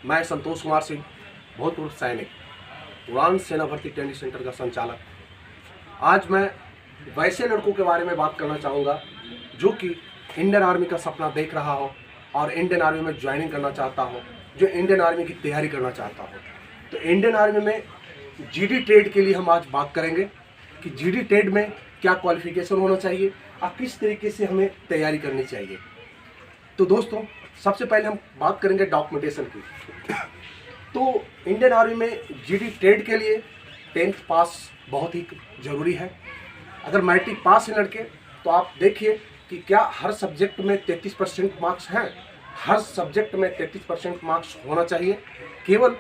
मैं संतोष कुमार सिंह, भूतपूर्व सैनिक, उड़ान सेना भर्ती ट्रेनिंग सेंटर का संचालक। आज मैं वैसे लड़कों के बारे में बात करना चाहूँगा जो कि इंडियन आर्मी का सपना देख रहा हो और इंडियन आर्मी में ज्वाइनिंग करना चाहता हो, जो इंडियन आर्मी की तैयारी करना चाहता हो। तो इंडियन आर्मी में जीडी ट्रेड के लिए हम आज बात करेंगे कि जीडी ट्रेड में क्या क्वालिफिकेशन होना चाहिए और किस तरीके से हमें तैयारी करनी चाहिए। तो दोस्तों, सबसे पहले हम बात करेंगे डॉक्यूमेंटेशन की। तो इंडियन आर्मी में जीडी ट्रेड के लिए 10th पास बहुत ही ज़रूरी है। अगर मैट्रिक पास है लड़के तो आप देखिए कि क्या हर सब्जेक्ट में 33% मार्क्स हैं। हर सब्जेक्ट में 33% मार्क्स होना चाहिए। केवल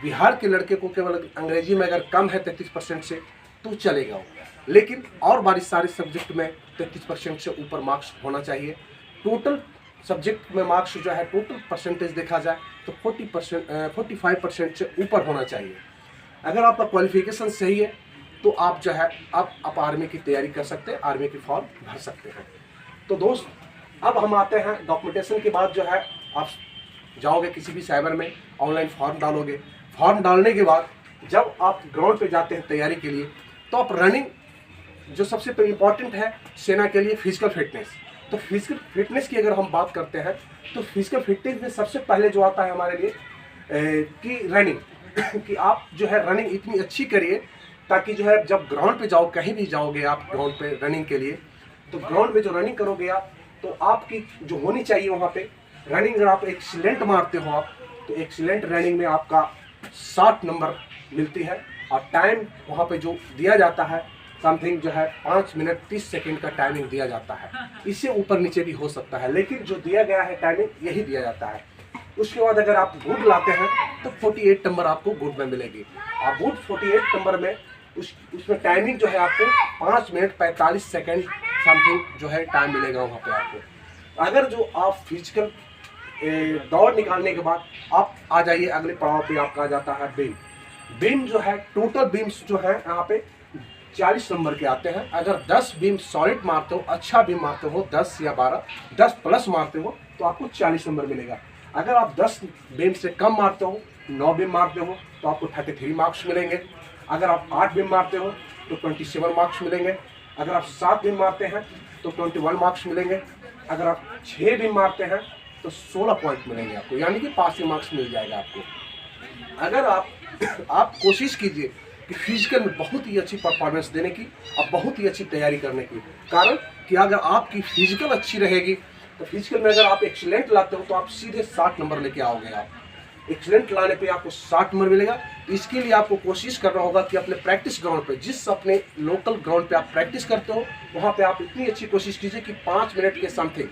बिहार के लड़के को केवल अंग्रेजी में अगर कम है 33% से तो चलेगा, लेकिन और बाकी सारे सब्जेक्ट में 33% से ऊपर मार्क्स होना चाहिए। टोटल सब्जेक्ट में मार्क्स जो है, टोटल परसेंटेज देखा जाए तो 45% से ऊपर होना चाहिए। अगर आपका क्वालिफिकेशन सही है तो आप जो है आप आर्मी की तैयारी कर सकते हैं, आर्मी की फॉर्म भर सकते हैं। तो दोस्त, अब हम आते हैं डॉक्यूमेंटेशन के बाद जो है आप जाओगे किसी भी साइबर में, ऑनलाइन फॉर्म डालोगे। फॉर्म डालने के बाद जब आप ग्राउंड पे जाते हैं तैयारी के लिए तो आप रनिंग, जो सबसे इम्पॉर्टेंट है सेना के लिए, फिजिकल फिटनेस। तो फिजिकल फिटनेस की अगर हम बात करते हैं तो फिजिकल फिटनेस में सबसे पहले जो आता है हमारे लिए कि रनिंग कि आप जो है रनिंग इतनी अच्छी करिए ताकि जो है जब ग्राउंड पे जाओ, कहीं भी जाओगे आप ग्राउंड पे रनिंग के लिए, तो ग्राउंड पे जो रनिंग करोगे आप तो आपकी जो होनी चाहिए वहाँ पे रनिंग, अगर आप एक्सीलेंट मारते हो आप तो एक्सीलेंट रनिंग में आपका 60 नंबर मिलती है। और टाइम वहाँ पे जो दिया जाता है समथिंग जो है 5 मिनट 30 सेकेंड का टाइमिंग दिया जाता है। इससे ऊपर नीचे भी हो सकता है, लेकिन जो दिया गया है टाइमिंग यही दिया जाता है। उसके बाद अगर आप गुड लाते हैं तो 48 नंबर आपको गुड में मिलेगी। और गुड 48 नंबर में उसमें टाइमिंग जो है आपको 5 मिनट 45 सेकेंड समथिंग जो है टाइम मिलेगा वहाँ पे आपको। अगर जो आप फिजिकल दौड़ निकालने के बाद आप आ जाइए अगले पड़ाव पे, आपका आ जाता है बीम। बीम जो है, टोटल बीम्स जो है यहाँ पे 40 नंबर के आते हैं। अगर 10 बीम सॉलिड मारते हो, अच्छा बीम मारते हो, 10 या 12, 10 प्लस मारते हो तो आपको 40 नंबर मिलेगा। अगर आप 10 बीम से कम मारते हो, 9 बीम मारते हो तो आपको 33 मार्क्स मिलेंगे। अगर आप 8 बीम मारते हो तो 27 मार्क्स मिलेंगे। अगर आप 7 बीम मारते हैं तो 21 मार्क्स मिलेंगे। अगर आप 6 बीम मारते हैं तो 16 पॉइंट मिलेंगे आपको, यानी कि पासिंग मार्क्स मिल जाएगा आपको। अगर आप कोशिश कीजिए कि फिजिकल में बहुत ही अच्छी परफॉर्मेंस देने की और बहुत ही अच्छी तैयारी करने की, कारण कि अगर आपकी फिजिकल अच्छी रहेगी तो फिजिकल में अगर आप एक्सीलेंट लाते हो तो आप सीधे 60 नंबर लेके आओगे। आप एक्सीलेंट लाने पे आपको 60 नंबर मिलेगा। इसके लिए आपको कोशिश करना होगा कि अपने प्रैक्टिस ग्राउंड पे, जिस अपने लोकल ग्राउंड पे आप प्रैक्टिस करते हो वहाँ पे आप इतनी अच्छी कोशिश कीजिए कि 5 मिनट के something,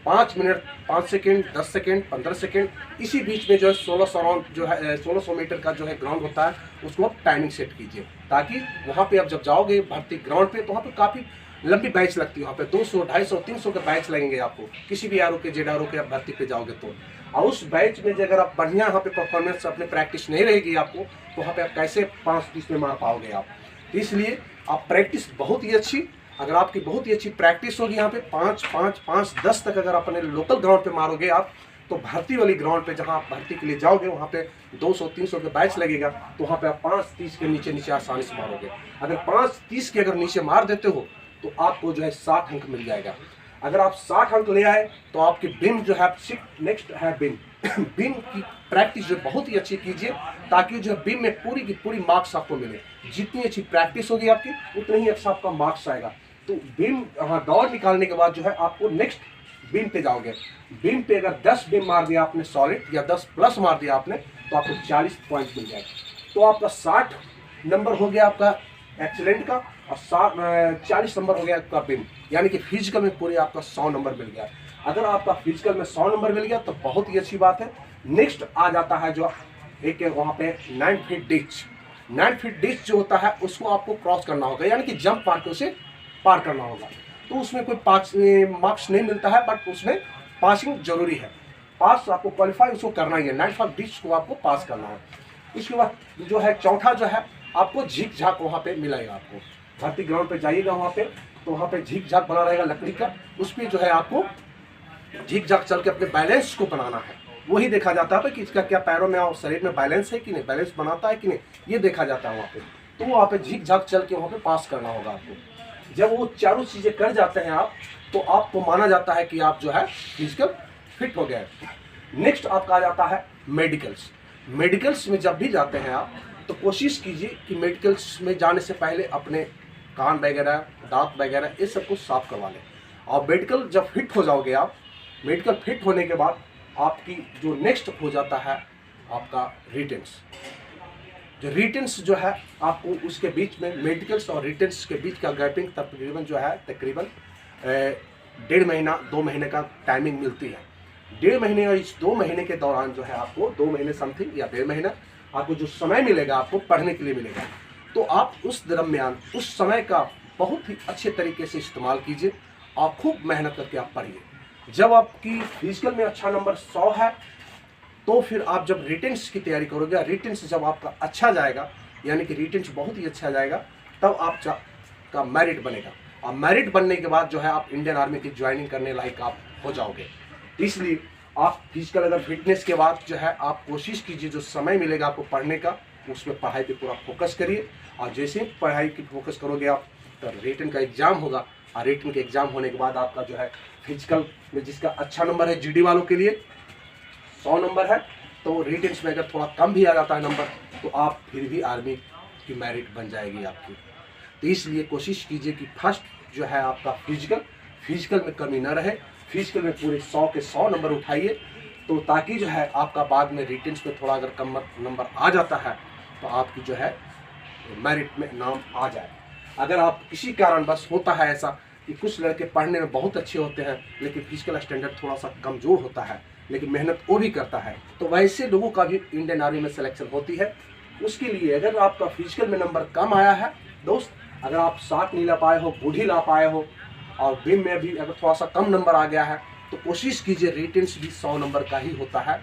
5 minute 5 second, 10 second, 15 second, इसी बीच में जो है 1600 राउंड जो है 1600 मीटर का जो है ग्राउंड होता है उसको आप टाइमिंग सेट कीजिए, ताकि वहाँ पे आप जब जाओगे भर्ती ग्राउंड पे तो वहाँ पे काफ़ी लंबी बैच लगती है। वहाँ पे 200, 250, 300 के बैच लगेंगे आपको, किसी भी आर ओ के, जेड आर ओ के आप भर्ती पे जाओगे तो। और उस बैच में अगर आप बढ़िया यहाँ पे परफॉर्मेंस, अपने प्रैक्टिस नहीं रहेगी आपको तो वहाँ पे आप कैसे 5-30 में मार पाओगे आप। तो इसलिए आप प्रैक्टिस बहुत ही अच्छी, अगर आपकी बहुत ही अच्छी प्रैक्टिस होगी यहाँ पे 5-5-5-10 तक अगर अपने लोकल ग्राउंड पे मारोगे आप तो भर्ती वाली ग्राउंड पे जहाँ आप भर्ती के लिए जाओगे वहाँ पे 200-300 के बैच लगेगा तो वहाँ पे आप 5-30 के नीचे आसानी से मारोगे। अगर 5-30 के अगर नीचे मार देते हो तो आपको जो है 60 अंक मिल जाएगा। अगर आप 60 अंक ले आए तो आपकी बीम जो है, नेक्स्ट है बीम बीम की प्रैक्टिस जो बहुत ही अच्छी कीजिए ताकि जो है बीम में पूरी की पूरी मार्क्स आपको मिले। जितनी अच्छी प्रैक्टिस होगी आपकी उतना ही अच्छा आपका मार्क्स आएगा। तो बीम दौड़ निकालने के बाद जो है आपको नेक्स्ट बीम पे जाओगे। बीम पे अगर 10 बीम मार दिया आपने सॉलिड या 10 प्लस मार दिया आपने तो आपको 40 पॉइंट मिल जाएगा। तो आपका 60 नंबर हो गया आपका एक्सीलेंट का और 40 नंबर हो गया आपका बीम, यानी कि फिजिकल में पूरे आपका 100 नंबर मिल गया। अगर आपका फिजिकल में 100 नंबर मिल गया तो बहुत ही अच्छी बात है। नेक्स्ट आ जाता है जो एक वहाँ पे 9 फीट डिच। 9 फीट डिच जो होता है उसको आपको क्रॉस करना होगा, यानी कि जंप मार के उसे पार करना होगा। तो उसमें कोई मार्क्स नहीं मिलता है, बट उसमें पासिंग जरूरी है। पास आपको क्वालिफाई उसको करना ही है, 9 फीट डिच को आपको पास करना है। इसके बाद जो है चौथा जो है आपको झीक झाक वहाँ पे मिलेगा। आपको भर्ती ग्राउंड पे जाइएगा वहाँ पे तो वहाँ पे झीक झाक बना रहेगा लकड़ी का, उस पर जो है आपको झीक झाक चल के अपने बैलेंस को बनाना है। वही देखा जाता है कि इसका क्या पैरों में और शरीर में बैलेंस है कि नहीं, बैलेंस बनाता है कि नहीं, ये देखा जाता है वहाँ पे। तो वहाँ पे झिक झक चल के वहाँ पे पास करना होगा आपको। जब वो चारों चीज़ें कर जाते हैं आप, तो आपको माना जाता है कि आप जो है फिजिकल फिट हो गए। नेक्स्ट आपका आ जाता है मेडिकल्स। मेडिकल्स में जब भी जाते हैं आप, तो कोशिश कीजिए कि मेडिकल्स में जाने से पहले अपने कान वगैरह, दांत वगैरह ये सब कुछ साफ करवा लें। और मेडिकल जब फिट हो जाओगे आप, मेडिकल फिट होने के बाद आपकी जो नेक्स्ट हो जाता है आपका रिटेंस। जो रिटेंस जो है आपको उसके बीच में, मेडिकल्स और रिटेंस के बीच का गैपिंग तकरीबन जो है तकरीबन 1.5 महीना 2 महीने का टाइमिंग मिलती है। 1.5 महीने और इस 2 महीने के दौरान जो है आपको 2 महीने समथिंग या 1.5 महीना आपको जो समय मिलेगा आपको पढ़ने के लिए मिलेगा, तो आप उस दरम्यान उस समय का बहुत ही अच्छे तरीके से इस्तेमाल कीजिए और खूब मेहनत करके आप पढ़िए। जब आपकी फिजिकल में अच्छा नंबर 100 है, तो फिर आप जब रिटेंस की तैयारी करोगे, रिटेंस जब आपका अच्छा जाएगा, यानी कि रिटेंस बहुत ही अच्छा जाएगा, तब आपका मेरिट बनेगा। और मेरिट बनने के बाद जो है आप इंडियन आर्मी की ज्वाइनिंग करने लायक आप हो जाओगे। इसलिए आप फिजिकल अगर फिटनेस के बाद जो है आप कोशिश कीजिए, जो समय मिलेगा आपको पढ़ने का, उसमें पढ़ाई पे पूरा फोकस करिए। और जैसे ही पढ़ाई की फोकस करोगे आप, तो रिटन का एग्ज़ाम होगा, और रिटन के एग्ज़ाम होने के बाद आपका जो है फिजिकल में जिसका अच्छा नंबर है, जीडी वालों के लिए 100 नंबर है, तो रिटेंस में अगर थोड़ा कम भी आ जाता है नंबर, तो आप फिर भी आर्मी की मेरिट बन जाएगी आपकी। तो इसलिए कोशिश कीजिए कि फर्स्ट जो है आपका फिजिकल में कमी ना रहे, फिजिकल में पूरे 100 के 100 नंबर उठाइए, तो ताकि जो है आपका बाद में रिटेंस में थोड़ा अगर कम नंबर आ जाता है, तो आपकी जो है मेरिट में नाम आ जाए। अगर आप किसी कारणवश होता है ऐसा कि कुछ लड़के पढ़ने में बहुत अच्छे होते हैं, लेकिन फिजिकल स्टैंडर्ड थोड़ा सा कमज़ोर होता है, लेकिन मेहनत वो भी करता है, तो वैसे लोगों का भी इंडियन आर्मी में सिलेक्शन होती है। उसके लिए अगर आपका फिजिकल में नंबर कम आया है दोस्त, अगर आप 60 नहीं ला पाए हो, बूढ़ी ला पाए हो, और बिम में भी अगर थोड़ा सा कम नंबर आ गया है, तो कोशिश कीजिए, रिटेंस भी 100 नंबर का ही होता है,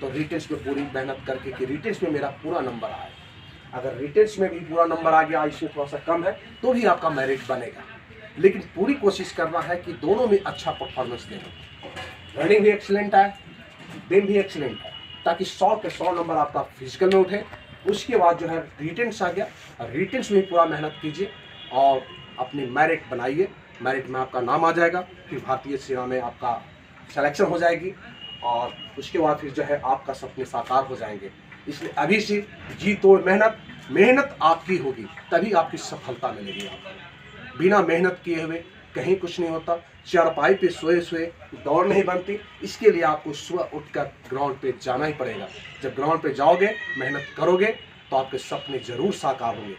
तो रिटेंस में पूरी मेहनत करके कि रिटेंस में मेरा पूरा नंबर आए। अगर रिटेंस में भी पूरा नंबर आ गया, इसमें थोड़ा सा कम है, तो भी आपका मेरिट बनेगा। लेकिन पूरी कोशिश करना है कि दोनों में अच्छा परफॉर्मेंस देना। रनिंग भी एक्सीलेंट है, बिम भी एक्सीलेंट है, ताकि 100 के 100 नंबर आपका फिजिकल में उठे। उसके बाद जो है रिटेंस आ गया, रिटेंस में पूरा मेहनत कीजिए और अपनी मेरिट बनाइए। मेरिट में आपका नाम आ जाएगा, फिर भारतीय सेना में आपका सिलेक्शन हो जाएगी, और उसके बाद फिर जो है आपका सपने साकार हो जाएंगे। इसलिए अभी से जी तोड़ मेहनत आपकी होगी, तभी आपकी सफलता मिलेगी। आपको बिना मेहनत किए हुए कहीं कुछ नहीं होता। चारपाई पे सोए सोए दौड़ नहीं बनती। इसके लिए आपको सुबह उठकर ग्राउंड पे जाना ही पड़ेगा। जब ग्राउंड पे जाओगे, मेहनत करोगे, तो आपके सपने जरूर साकार होंगे।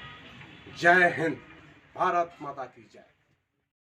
जय हिंद, भारत माता की जय।